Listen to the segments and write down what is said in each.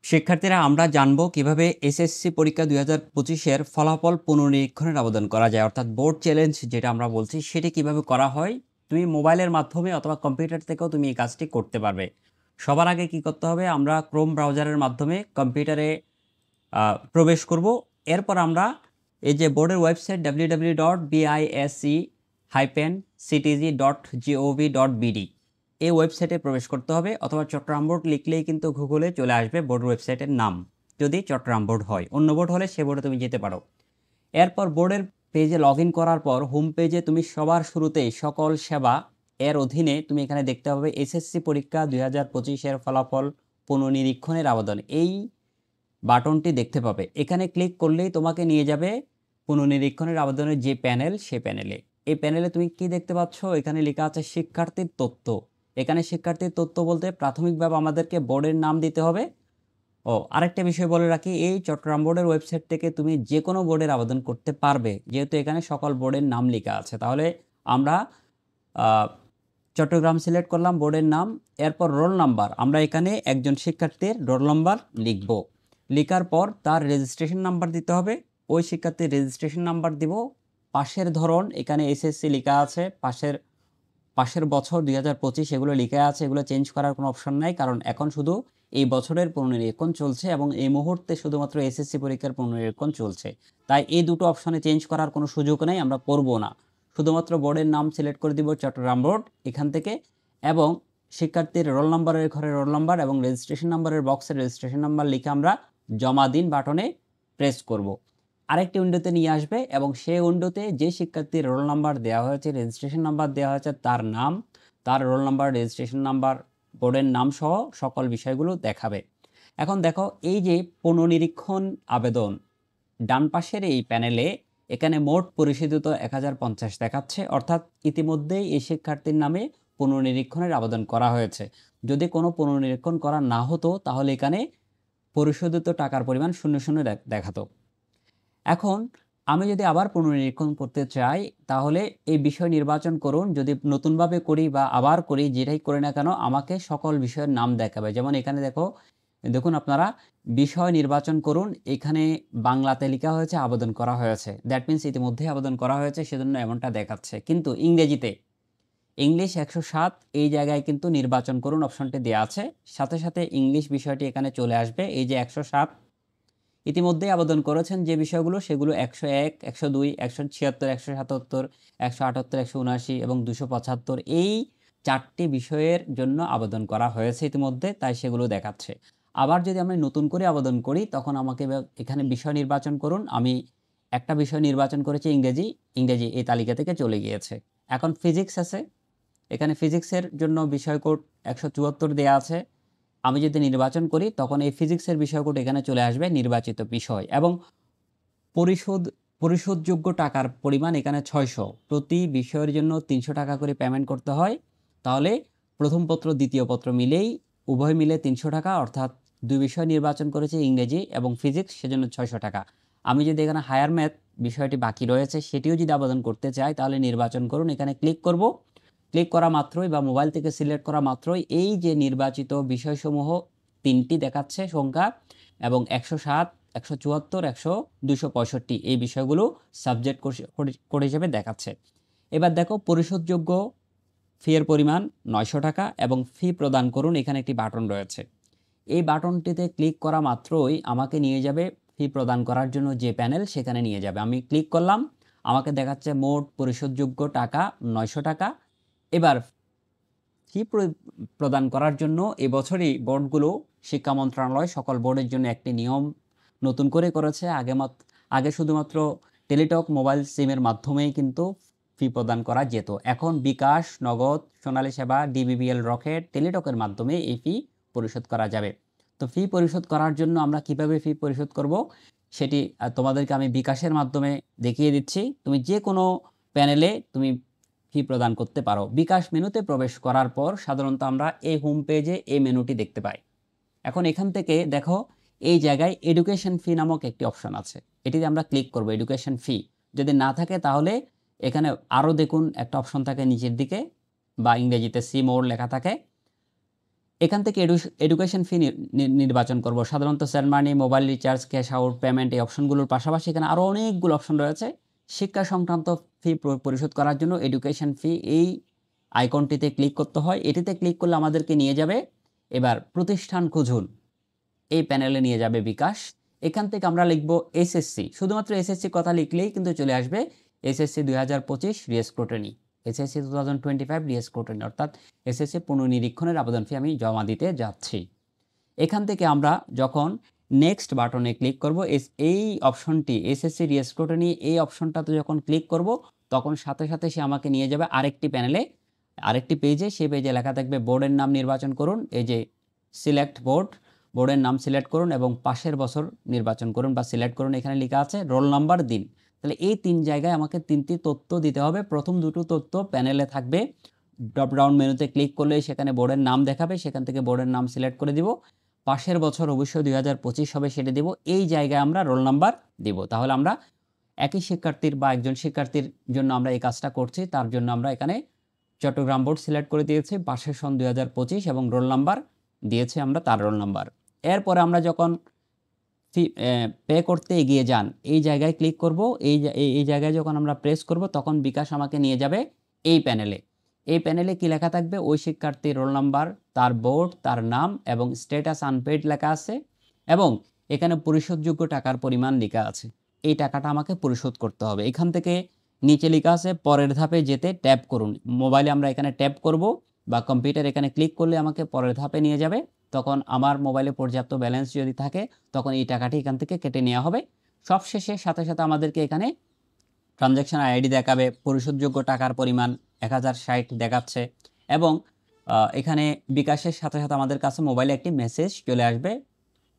শিক্ষার্থীরা আমরা জানবো কিভাবে এসএসসি পরীক্ষা 2025-এর ফলাফল পুনর্নিরীক্ষণের আবেদন করা যায়, অর্থাৎ বোর্ড চ্যালেঞ্জ যেটা আমরা বলছি সেটি কিভাবে করা হয়। তুমি মোবাইলের মাধ্যমে অথবা কম্পিউটার থেকেও তুমি এই কাজটি করতে পারবে। সবার আগে কি করতে হবে, আমরা ক্রোম ব্রাউজারের মাধ্যমে কম্পিউটারে প্রবেশ করব। এরপর আমরা এই যে বোর্ডের ওয়েবসাইট www.bisc-ctg.gov.bd এই ওয়েবসাইটে প্রবেশ করতে হবে, অথবা চট্টগ্রাম বোর্ড লিখলেই কিন্তু গুগলে চলে আসবে বোর্ড ওয়েবসাইটের নাম। যদি চট্টগ্রাম বোর্ড হয়, অন্য বোর্ড হলে সে বোর্ডে তুমি যেতে পারো। এরপর বোর্ডের পেজে লগ ইন করার পর হোম পেজে তুমি সবার শুরুতেই সকল সেবা এর অধীনে তুমি এখানে দেখতে পাবে এসএসসি পরীক্ষা 2025-এর ফলাফল পুনর্নিরীক্ষণের আবেদন, এই বাটনটি দেখতে পাবে। এখানে ক্লিক করলেই তোমাকে নিয়ে যাবে পুনর্নিরীক্ষণের আবেদনের যে প্যানেল, সে প্যানেলে। এই প্যানেলে তুমি কি দেখতে পাচ্ছ, এখানে লেখা আছে শিক্ষার্থীর তথ্য। এখানে শিক্ষার্থীর তথ্য বলতে প্রাথমিকভাবে আমাদেরকে বোর্ডের নাম দিতে হবে। আরেকটা বিষয় বলে রাখি, এই চট্টগ্রাম বোর্ডের ওয়েবসাইট থেকে তুমি যে কোনো বোর্ডের আবেদন করতে পারবে, যেহেতু এখানে সকল বোর্ডের নাম লেখা আছে। তাহলে আমরা চট্টগ্রাম সিলেক্ট করলাম বোর্ডের নাম, এরপর রোল নাম্বার, আমরা এখানে একজন শিক্ষার্থীর রোল নাম্বার লিখব। লেখার পর তার রেজিস্ট্রেশন নাম্বার দিতে হবে, ওই শিক্ষার্থীর রেজিস্ট্রেশন নাম্বার দিব। পাশের ধরন এখানে এসএসসি লেখা আছে, পাশের বছর 2025 এগুলো লেখা আছে, এগুলো চেঞ্জ করার কোনো অপশন নাই, কারণ এখন শুধু এই বছরের পুনর্নিরীক্ষণ চলছে এবং এই মুহূর্তে শুধুমাত্র এসএসসি পরীক্ষার পুনর্নিরীক্ষণ চলছে। তাই এই দুটো অপশনে চেঞ্জ করার কোনো সুযোগ নেই, আমরা করব না। শুধুমাত্র বোর্ডের নাম সিলেক্ট করে দিব চট্টগ্রাম বোর্ড এখান থেকে, এবং শিক্ষার্থীর রোল নাম্বারের ঘরে রোল নাম্বার এবং রেজিস্ট্রেশন নাম্বারের বক্সে রেজিস্ট্রেশন নাম্বার লিখে আমরা জমা দিন বাটনে প্রেস করব। আরেকটি উইন্ডোতে নিয়ে আসবে এবং সেই উইন্ডোতে যে শিক্ষার্থীর রোল নাম্বার দেওয়া হয়েছে, রেজিস্ট্রেশন নাম্বার দেওয়া হয়েছে, তার নাম, তার রোল নাম্বার, রেজিস্ট্রেশন নাম্বার, বোর্ডের নাম সহ সকল বিষয়গুলো দেখাবে। এখন দেখো, এই যে পুনর্নিরীক্ষণ আবেদন, ডান পাশের এই প্যানেলে এখানে মোট পরিশোধিত 1050 দেখাচ্ছে, অর্থাৎ ইতিমধ্যেই এই শিক্ষার্থীর নামে পুনর্নিরীক্ষণের আবেদন করা হয়েছে। যদি কোনো পুনর্নিরীক্ষণ করা না হতো তাহলে এখানে পরিশোধিত টাকার পরিমাণ 00 দেখাতো। এখন আমি যদি আবার পুনর্নিরীক্ষণ করতে চাই তাহলে এই বিষয় নির্বাচন করুন। যদি নতুনভাবে করি বা আবার করি, যেটাই করি না কেন আমাকে সকল বিষয়ের নাম দেখাবে। যেমন এখানে দেখুন আপনারা, বিষয় নির্বাচন করুন, এখানে বাংলাতে লেখা হয়েছে আবেদন করা হয়েছে, দ্যাট মিন্স ইতিমধ্যে আবেদন করা হয়েছে, সেজন্য এমনটা দেখাচ্ছে। কিন্তু ইংরেজিতে ইংলিশ 107 এই জায়গায় কিন্তু নির্বাচন করুন অপশনটি দেওয়া আছে, সাথে সাথে ইংলিশ বিষয়টি এখানে চলে আসবে। এই যে 107 ইতিমধ্যেই আবেদন করেছেন যে বিষয়গুলো, সেগুলো 101, 102, 176, 177, 178, 179 এবং 275 এই 4টি বিষয়ের জন্য আবেদন করা হয়েছে ইতিমধ্যে, তাই সেগুলো দেখাচ্ছে। আবার যদি আমি নতুন করে আবেদন করি তখন আমাকে এখানে বিষয় নির্বাচন করুন। আমি একটা বিষয় নির্বাচন করেছি ইংরেজি এই তালিকা থেকে চলে গিয়েছে। এখন ফিজিক্স আছে, এখানে ফিজিক্সের জন্য বিষয় কোড 174 দেওয়া আছে। আমি যদি নির্বাচন করি তখন এই ফিজিক্সের বিষয়কোড এখানে চলে আসবে নির্বাচিত বিষয়, এবং পরিশোধযোগ্য টাকার পরিমাণ এখানে 600, প্রতি বিষয়ের জন্য 300 টাকা করে পেমেন্ট করতে হয়। তাহলে প্রথম পত্র দ্বিতীয় পত্র মিলেই উভয় মিলে 300 টাকা, অর্থাৎ দুই বিষয় নির্বাচন করেছে ইংরেজি এবং ফিজিক্স, সেজন্য 600 টাকা। আমি যদি এখানে হায়ার ম্যাথ বিষয়টি বাকি রয়েছে সেটিও যদি আবেদন করতে চাই তাহলে নির্বাচন করুন, এখানে ক্লিক করব। ক্লিক করা মাত্রই বা মোবাইল থেকে সিলেক্ট করা মাত্রই এই যে নির্বাচিত বিষয়সমূহ 3টি দেখাচ্ছে সংখ্যা, এবং 107, 174, 265 এই বিষয়গুলো সাবজেক্ট কোড হিসেবে দেখাচ্ছে। এবার দেখো, পরিশোধযোগ্য ফি এর পরিমাণ 900 টাকা এবং ফি প্রদান করুন, এখানে একটি বাটন রয়েছে। এই বাটনটিতে ক্লিক করা মাত্রই আমাকে নিয়ে যাবে ফি প্রদান করার জন্য যে প্যানেল, সেখানে নিয়ে যাবে। আমি ক্লিক করলাম, আমাকে দেখাচ্ছে মোট পরিশোধযোগ্য টাকা 900 টাকা। এবার ফি প্রদান করার জন্য এবছরই বোর্ডগুলো, শিক্ষা মন্ত্রণালয় সকল বোর্ডের জন্য একটি নিয়ম নতুন করে করেছে। আগে শুধুমাত্র টেলিটক মোবাইল সিমের মাধ্যমেই কিন্তু ফি প্রদান করা যেত, এখন বিকাশ, নগদ, সোনালী সেবা, ডিবিবিএল, রকেট, টেলিটকের মাধ্যমে এই ফি পরিশোধ করা যাবে। তো ফি পরিশোধ করার জন্য আমরা কিভাবে ফি পরিশোধ করব সেটি তোমাদেরকে আমি বিকাশের মাধ্যমে দেখিয়ে দিচ্ছি। তুমি যে কোনো প্যানেলে তুমি ফি প্রদান করতে পারো। বিকাশ মেনুতে প্রবেশ করার পর সাধারণত আমরা এই হোম পেজে এই মেনুটি দেখতে পাই। এখন এখান থেকে দেখো, এই জায়গায় এডুকেশন ফি নামক একটি অপশন আছে, এটিতে আমরা ক্লিক করব। এডুকেশন ফি যদি না থাকে তাহলে এখানে আরও দেখুন একটা অপশন থাকে নিচের দিকে, বা ইংরেজিতে সি মোর লেখা থাকে। এখান থেকে এডুকেশন ফি নির্বাচন করব। সাধারণত send money, mobile recharge, cash out payment এই অপশনগুলোর পাশাপাশি এখানে আরও অনেকগুলো অপশন রয়েছে। শিক্ষা সংক্রান্ত ফি পরিশোধ করার জন্য এডুকেশন ফি এই আইকনটিতে ক্লিক করতে হয়। এটিতে ক্লিক করলে আমাদেরকে নিয়ে যাবে এবার প্রতিষ্ঠান খুঁজুন, এই প্যানেলে নিয়ে যাবে বিকাশ। এখান থেকে আমরা লিখব এসএসসি, শুধুমাত্র এসএসসি কথা লিখলেই কিন্তু চলে আসবে এসএসসি 2025 রিস্ক্রুটনি, এসএসসি 2025 রিস্ক্রুটনি, অর্থাৎ এসএসসি পুনর্নিরীক্ষণের আবেদন ফি আমি জমা দিতে যাচ্ছি। এখান থেকে আমরা যখন নেক্সট বাটনে ক্লিক করব, এই অপশনটি এসএসসি রিস্ক্রুটনি এই অপশনটাতে যখন ক্লিক করব তখন সাথে সাথে সে আমাকে নিয়ে যাবে আরেকটি প্যানেলে, আরেকটি পেজে। সেই পেজে লেখা থাকবে বোর্ডের নাম নির্বাচন করুন, এই যে সিলেক্ট বোর্ড, বোর্ডের নাম সিলেক্ট করুন এবং পাশের বছর নির্বাচন করুন বা সিলেক্ট করুন। এখানে লেখা আছে রোল নাম্বার দিন। তাহলে এই 3 জায়গায় আমাকে 3টি তথ্য দিতে হবে। প্রথম দুটো তথ্য প্যানেলে থাকবে, ড্রপ ডাউন মেনুতে ক্লিক করলে সেখানে বোর্ডের নাম দেখাবে, সেখান থেকে বোর্ডের নাম সিলেক্ট করে দিব। পাশের বছর অবশ্যই 2025 হবে সেটা দিব। এই জায়গায় আমরা রোল নাম্বার দিব। তাহলে আমরা একই শিক্ষার্থীর বা একজন শিক্ষার্থীর জন্য আমরা এই কাজটা করছি, তার জন্য আমরা এখানে চট্টগ্রাম বোর্ড সিলেক্ট করে দিয়েছি, পাশের সন 2025 এবং রোল নাম্বার দিয়েছি আমরা তার রোল নাম্বার। এরপরে আমরা যখন পে করতে এগিয়ে যান এই জায়গায় ক্লিক করব। এই জায়গায় যখন আমরা প্রেস করব তখন বিকাশ আমাকে নিয়ে যাবে এই প্যানেলে। এই প্যানেলে কি লেখা থাকবে? ওই শিক্ষার্থীর রোল নাম্বার, তার বোর্ড, তার নাম এবং স্ট্যাটাস আনপেইড লেখা আছে এবং এখানে পরিশোধযোগ্য টাকার পরিমাণ লেখা আছে। এই টাকাটা আমাকে পরিশোধ করতে হবে। এখান থেকে নিচে লেখা আছে পরের ধাপে যেতে ট্যাপ করুন। মোবাইলে আমরা এখানে ট্যাপ করব বা কম্পিউটার এখানে ক্লিক করলে আমাকে পরের ধাপে নিয়ে যাবে। তখন আমার মোবাইলে পর্যাপ্ত ব্যালেন্স যদি থাকে তখন এই টাকাটি এখান থেকে কেটে নেওয়া হবে। সবশেষে সাথে সাথে আমাদেরকে এখানে ট্রানজ্যাকশন আইডি দেখাবে, পরিশোধযোগ্য টাকার পরিমাণ 1060 দেখাচ্ছে এবং এখানে বিকাশের সাথে সাথে আমাদের কাছে মোবাইলে একটি মেসেজ চলে আসবে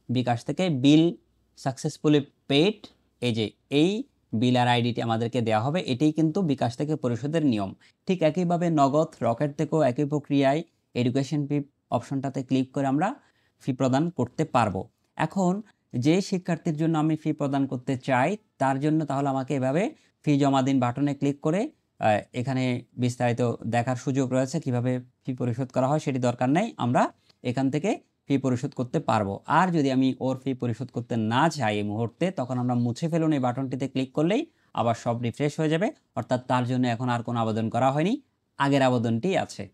বিকাশ থেকে, বিল সাকসেসফুলি পেইড। এই যে এই বিল আর আইডিটি আমাদেরকে দেওয়া হবে, এটাই কিন্তু বিকাশ থেকে পরিশোধের নিয়ম। ঠিক একইভাবে নগদ, রকেট থেকেও একই প্রক্রিয়ায় এডুকেশন ফি অপশনটাতে ক্লিক করে আমরা ফি প্রদান করতে পারবো। এখন যে শিক্ষার্থীর জন্য আমি ফি প্রদান করতে চাই তার জন্য তাহলে আমাকে এভাবে ফি জমা দিন বাটনে ক্লিক করে এখানে বিস্তারিত দেখার সুযোগ রয়েছে, কিভাবে ফি পরিশোধ করা হয় সেটি দরকার নেই, আমরা এখান থেকে ফি পরিশোধ করতে পারবো। আর যদি আমি ওর ফি পরিশোধ করতে না চাই এই মুহূর্তে, তখন আমরা মুছে ফেলুন এই বাটনটিতে ক্লিক করলেই আবার সব রিফ্রেশ হয়ে যাবে, অর্থাৎ তার জন্য এখন আর কোনো আবেদন করা হয়নি, আগের আবেদনটি আছে।